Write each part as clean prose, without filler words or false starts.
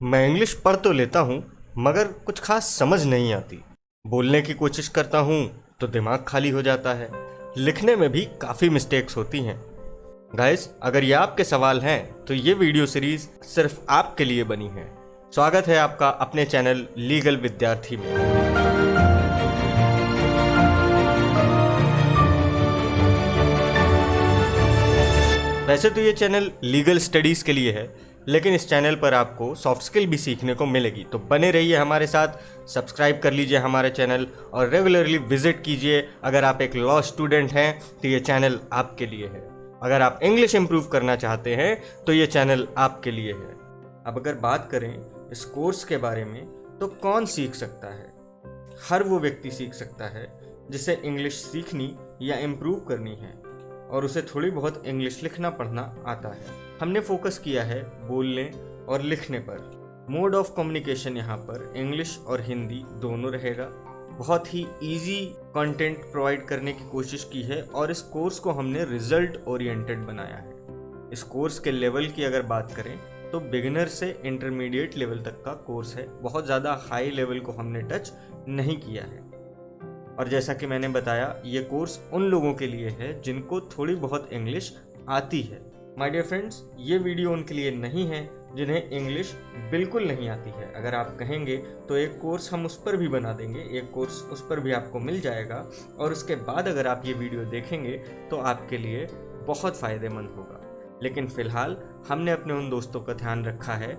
मैं इंग्लिश पढ़ तो लेता हूँ मगर कुछ खास समझ नहीं आती। बोलने की कोशिश करता हूँ तो दिमाग खाली हो जाता है। लिखने में भी काफ़ी मिस्टेक्स होती हैं। गाइस, अगर ये आपके सवाल हैं तो ये वीडियो सीरीज सिर्फ आपके लिए बनी है। स्वागत है आपका अपने चैनल लीगल विद्यार्थी में। वैसे तो ये चैनल लीगल स्टडीज़ के लिए है, लेकिन इस चैनल पर आपको सॉफ्ट स्किल भी सीखने को मिलेगी, तो बने रहिए हमारे साथ। सब्सक्राइब कर लीजिए हमारे चैनल और रेगुलरली विजिट कीजिए। अगर आप एक लॉ स्टूडेंट हैं तो ये चैनल आपके लिए है। अगर आप इंग्लिश इम्प्रूव करना चाहते हैं तो ये चैनल आपके लिए है। अब अगर बात करें इस कोर्स के बारे में, तो कौन सीख सकता है? हर वो व्यक्ति सीख सकता है जिसे इंग्लिश सीखनी या इम्प्रूव करनी है और उसे थोड़ी बहुत इंग्लिश लिखना पढ़ना आता है। हमने फोकस किया है बोलने और लिखने पर। मोड ऑफ कम्युनिकेशन यहाँ पर इंग्लिश और हिंदी दोनों रहेगा। बहुत ही इजी कंटेंट प्रोवाइड करने की कोशिश की है और इस कोर्स को हमने रिजल्ट ओरिएंटेड बनाया है। इस कोर्स के लेवल की अगर बात करें तो बिगिनर से इंटरमीडिएट लेवल तक का कोर्स है। बहुत ज़्यादा हाई लेवल को हमने टच नहीं किया है। और जैसा कि मैंने बताया, ये कोर्स उन लोगों के लिए है जिनको थोड़ी बहुत इंग्लिश आती है। माय डियर फ्रेंड्स, ये वीडियो उनके लिए नहीं है जिन्हें इंग्लिश बिल्कुल नहीं आती है। अगर आप कहेंगे तो एक कोर्स हम उस पर भी बना देंगे, एक कोर्स उस पर भी आपको मिल जाएगा और उसके बाद अगर आप ये वीडियो देखेंगे तो आपके लिए बहुत फ़ायदेमंद होगा। लेकिन फ़िलहाल हमने अपने उन दोस्तों का ध्यान रखा है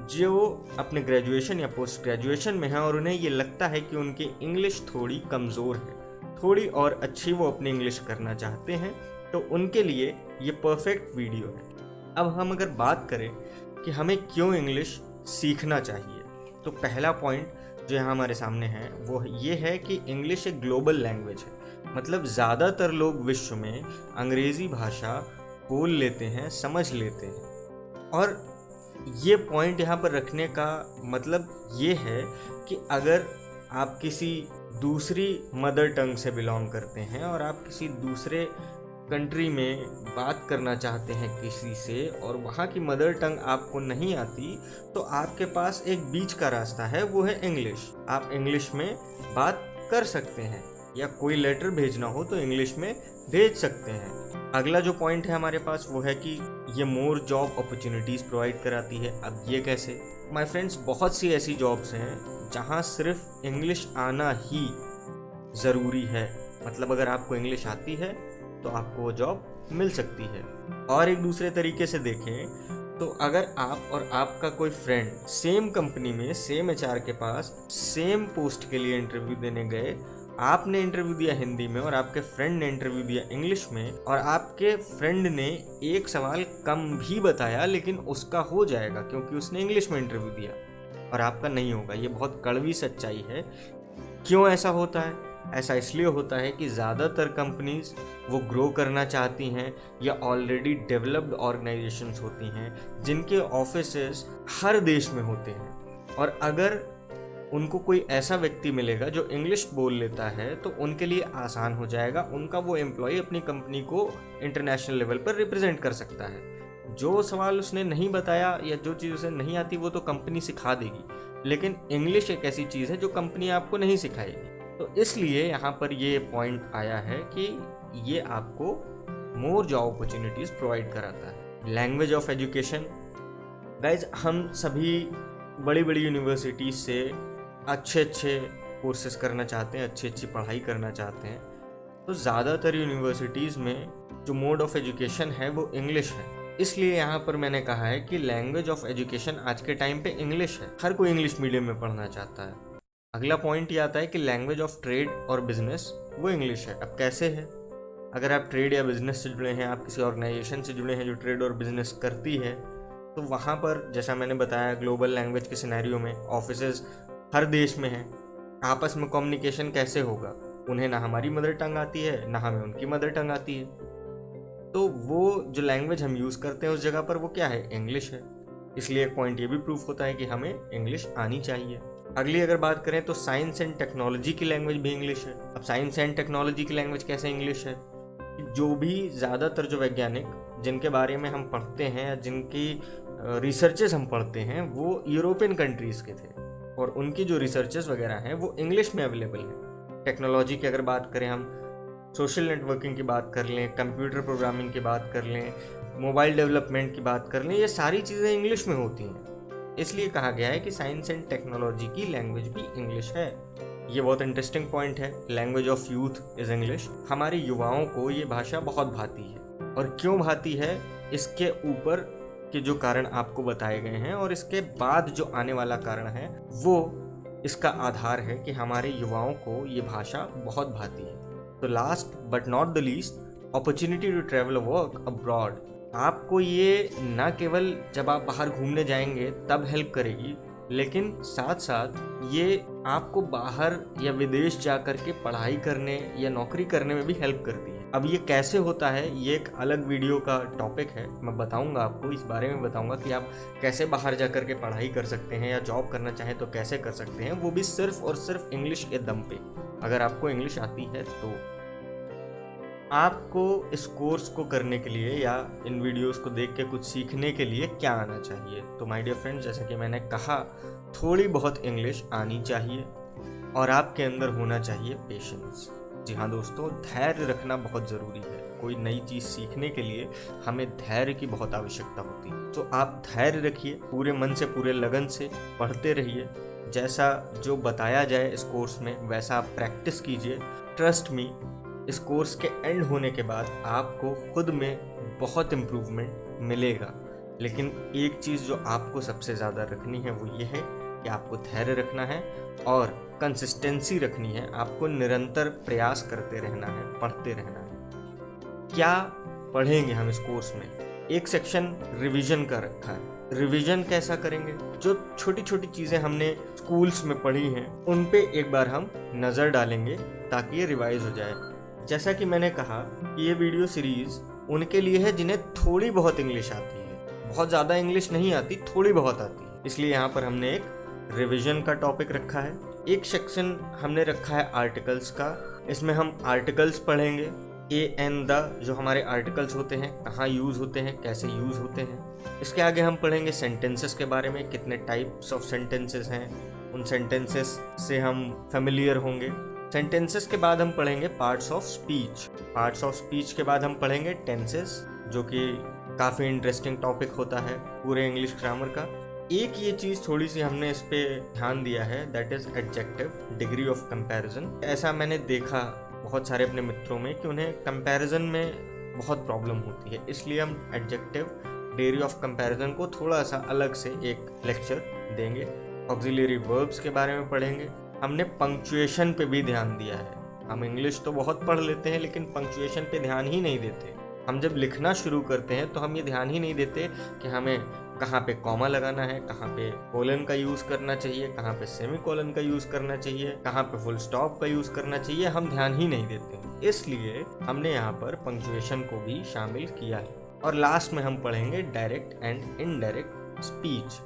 जो अपने ग्रेजुएशन या पोस्ट ग्रेजुएशन में हैं और उन्हें ये लगता है कि उनकी इंग्लिश थोड़ी कमज़ोर है, थोड़ी और अच्छी वो अपनी इंग्लिश करना चाहते हैं, तो उनके लिए ये परफेक्ट वीडियो है। अब हम अगर बात करें कि हमें क्यों इंग्लिश सीखना चाहिए, तो पहला पॉइंट जो यहाँ हमारे सामने है वो ये है कि इंग्लिश एक ग्लोबल लैंग्वेज है। मतलब ज़्यादातर लोग विश्व में अंग्रेज़ी भाषा बोल लेते हैं, समझ लेते हैं। और ये पॉइंट यहाँ पर रखने का मतलब ये है कि अगर आप किसी दूसरी मदर टंग से बिलोंग करते हैं और आप किसी दूसरे कंट्री में बात करना चाहते हैं किसी से और वहाँ की मदर टंग आपको नहीं आती, तो आपके पास एक बीच का रास्ता है, वो है इंग्लिश। आप इंग्लिश में बात कर सकते हैं या कोई लेटर भेजना हो तो इंग्लिश में भेज सकते हैं। अगला जो पॉइंट है हमारे पास वो है कि ये मोर जॉब अपॉर्चुनिटीज़ प्रोवाइड कराती है। अब ये कैसे? माय फ्रेंड्स, बहुत सी ऐसी जॉब्स हैं जहाँ सिर्फ इंग्लिश आना ही ज़रूरी है। मतलब अगर आपको इंग्लिश आती है तो आपको वो जॉब मिल सकती है। और एक दूसरे तरीके से देखें तो अगर आप और आपका कोई फ्रेंड सेम कंपनी में सेम एचआर के पास सेम पोस्ट के लिए इंटरव्यू देने गए, आपने इंटरव्यू दिया हिंदी में और आपके फ्रेंड ने इंटरव्यू दिया इंग्लिश में, और आपके फ्रेंड ने एक सवाल कम भी बताया लेकिन उसका हो जाएगा क्योंकि उसने इंग्लिश में इंटरव्यू दिया और आपका नहीं होगा। ये बहुत कड़वी सच्चाई है। क्यों ऐसा होता है? ऐसा इसलिए होता है कि ज़्यादातर कंपनीज वो ग्रो करना चाहती हैं या ऑलरेडी डेवलप्ड ऑर्गेनाइजेशंस होती हैं जिनके ऑफिसेस हर देश में होते हैं। और अगर उनको कोई ऐसा व्यक्ति मिलेगा जो इंग्लिश बोल लेता है तो उनके लिए आसान हो जाएगा। उनका वो एम्प्लॉय अपनी कंपनी को इंटरनेशनल लेवल पर रिप्रेजेंट कर सकता है। जो सवाल उसने नहीं बताया या जो चीज़ उसे नहीं आती वो तो कंपनी सिखा देगी, लेकिन इंग्लिश एक ऐसी चीज़ है जो कंपनी आपको नहीं सिखाएगी। तो इसलिए यहाँ पर ये पॉइंट आया है कि ये आपको मोर जॉब अपॉर्चुनिटीज़ प्रोवाइड कराता है। लैंग्वेज ऑफ एजुकेशन, गाइज, हम सभी बड़ी बड़ी यूनिवर्सिटीज़ से अच्छे कोर्सेज करना चाहते हैं, अच्छी पढ़ाई करना चाहते हैं। तो ज़्यादातर यूनिवर्सिटीज़ में जो मोड ऑफ एजुकेशन है वो इंग्लिश है। इसलिए यहाँ पर मैंने कहा है कि लैंग्वेज ऑफ एजुकेशन आज के टाइम पे इंग्लिश है। हर कोई इंग्लिश मीडियम में पढ़ना चाहता है। अगला पॉइंट ये आता है कि लैंग्वेज ऑफ ट्रेड और बिजनेस वो इंग्लिश है। अब कैसे है? अगर आप ट्रेड या बिजनेस से जुड़े हैं, आप किसी ऑर्गेनाइजेशन से जुड़े हैं जो ट्रेड और बिजनेस करती है, तो वहाँ पर जैसा मैंने बताया ग्लोबल लैंग्वेज के सिनेरियो में ऑफिसेज हर देश में हैं। आपस में कम्युनिकेशन कैसे होगा? उन्हें ना हमारी मदर टंग आती है ना हमें उनकी मदर टंग आती है, तो वो जो लैंग्वेज हम यूज़ करते हैं उस जगह पर वो क्या है? इंग्लिश है। इसलिए एक पॉइंट ये भी प्रूफ होता है कि हमें इंग्लिश आनी चाहिए। अगली अगर बात करें तो साइंस एंड टेक्नोलॉजी की लैंग्वेज भी इंग्लिश है। अब साइंस एंड टेक्नोलॉजी की लैंग्वेज कैसे इंग्लिश है? जो भी ज़्यादातर जो वैज्ञानिक जिनके बारे में हम पढ़ते हैं या जिनकी रिसर्चेस हम पढ़ते हैं वो यूरोपियन कंट्रीज़ के थे और उनकी जो रिसर्चेस वगैरह हैं वो इंग्लिश में अवेलेबल हैं। टेक्नोलॉजी की अगर बात करें, हम सोशल नेटवर्किंग की बात कर लें, कंप्यूटर प्रोग्रामिंग की बात कर लें, मोबाइल डेवलपमेंट की बात कर लें, ये सारी चीज़ें इंग्लिश में होती हैं। इसलिए कहा गया है कि साइंस एंड टेक्नोलॉजी की लैंग्वेज भी इंग्लिश है। ये बहुत इंटरेस्टिंग पॉइंट है। Language of youth is English. हमारे युवाओं को ये भाषा बहुत भाती है, और क्यों भाती है इसके ऊपर के जो कारण आपको बताए गए हैं और इसके बाद जो आने वाला कारण है वो इसका आधार है कि हमारे युवाओं को ये भाषा बहुत भाती है। तो last but not the least, opportunity to travel work abroad. आपको ये ना केवल जब आप बाहर घूमने जाएंगे तब हेल्प करेगी, लेकिन साथ साथ ये आपको बाहर या विदेश जा कर के पढ़ाई करने या नौकरी करने में भी हेल्प करती है। अब ये कैसे होता है ये एक अलग वीडियो का टॉपिक है, मैं बताऊंगा आपको, इस बारे में बताऊंगा कि आप कैसे बाहर जा कर के पढ़ाई कर सकते हैं या जॉब करना चाहें तो कैसे कर सकते हैं, वो भी सिर्फ और सिर्फ इंग्लिश के दम पे। अगर आपको इंग्लिश आती है तो आपको इस कोर्स को करने के लिए या इन वीडियोस को देख के कुछ सीखने के लिए क्या आना चाहिए। तो माय डियर फ्रेंड्स, जैसा कि मैंने कहा, थोड़ी बहुत इंग्लिश आनी चाहिए और आपके अंदर होना चाहिए पेशेंस। जी हाँ दोस्तों, धैर्य रखना बहुत ज़रूरी है। कोई नई चीज़ सीखने के लिए हमें धैर्य की बहुत आवश्यकता होती है। तो आप धैर्य रखिए, पूरे मन से पूरे लगन से पढ़ते रहिए। जैसा जो बताया जाए इस कोर्स में वैसा आप प्रैक्टिस कीजिए। ट्रस्ट मी, इस कोर्स के एंड होने के बाद आपको खुद में बहुत इम्प्रूवमेंट मिलेगा। लेकिन एक चीज़ जो आपको सबसे ज़्यादा रखनी है वो ये है कि आपको धैर्य रखना है और कंसिस्टेंसी रखनी है। आपको निरंतर प्रयास करते रहना है, पढ़ते रहना है। क्या पढ़ेंगे हम इस कोर्स में? एक सेक्शन रिवीजन का रखा है। रिवीजन कैसा करेंगे? जो छोटी छोटी चीज़ें हमने स्कूल्स में पढ़ी हैं उन पे एक बार हम नज़र डालेंगे ताकि ये रिवाइज हो जाए। जैसा कि मैंने कहा कि ये वीडियो सीरीज़ उनके लिए है जिन्हें थोड़ी बहुत इंग्लिश आती है। बहुत ज़्यादा इंग्लिश नहीं आती, थोड़ी बहुत आती है। इसलिए यहाँ पर हमने एक रिवीजन का टॉपिक रखा है। एक सेक्शन हमने रखा है आर्टिकल्स का। इसमें हम आर्टिकल्स पढ़ेंगे, ए एंड द, जो हमारे आर्टिकल्स होते हैं कहाँ यूज़ होते हैं, कैसे यूज़ होते हैं। इसके आगे हम पढ़ेंगे सेंटेंसेस के बारे में, कितने टाइप्स ऑफ सेंटेंसेस हैं, उन सेंटेंसेस से हम फेमिलियर होंगे। सेंटेंसेस के बाद हम पढ़ेंगे parts of speech. Parts of speech के बाद हम पढ़ेंगे टेंसेस, जो कि काफ़ी इंटरेस्टिंग टॉपिक होता है पूरे इंग्लिश ग्रामर का। एक ये चीज़ थोड़ी सी हमने इस पे ध्यान दिया है, that is adjective, degree of comparison. ऐसा मैंने देखा बहुत सारे अपने मित्रों में कि उन्हें कंपैरिजन में बहुत प्रॉब्लम होती है, इसलिए हम एडजेक्टिव, डिग्री ऑफ कंपैरिजन को थोड़ा सा अलग से एक लेक्चर देंगे। ऑक्सिलरी वर्ब्स के बारे में पढ़ेंगे। हमने पंक्चुएशन पे भी ध्यान दिया है। हम इंग्लिश तो बहुत पढ़ लेते हैं लेकिन पंक्चुएशन पे ध्यान ही नहीं देते। हम जब लिखना शुरू करते हैं तो हम ये ध्यान ही नहीं देते कि हमें कहाँ पे कॉमा लगाना है, कहाँ पे कोलन का यूज़ करना चाहिए, कहाँ पे सेमी कोलन का यूज़ करना चाहिए, कहाँ पे फुल स्टॉप का यूज़ करना चाहिए, हम ध्यान ही नहीं देते। इसलिए हमने यहाँ पर पंक्चुएशन को भी शामिल किया है। और लास्ट में हम पढ़ेंगे direct and indirect speech.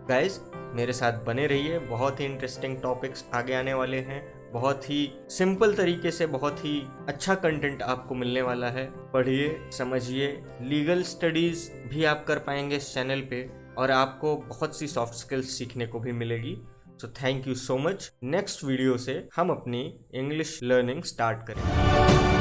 Guys, मेरे साथ बने रहिए, बहुत ही इंटरेस्टिंग टॉपिक्स आगे आने वाले हैं। बहुत ही सिंपल तरीके से बहुत ही अच्छा कंटेंट आपको मिलने वाला है। पढ़िए, समझिए। लीगल स्टडीज़ भी आप कर पाएंगे इस चैनल पे और आपको बहुत सी सॉफ्ट स्किल्स सीखने को भी मिलेगी। So thank you so much. Next video से हम अपनी इंग्लिश लर्निंग स्टार्ट करेंगे।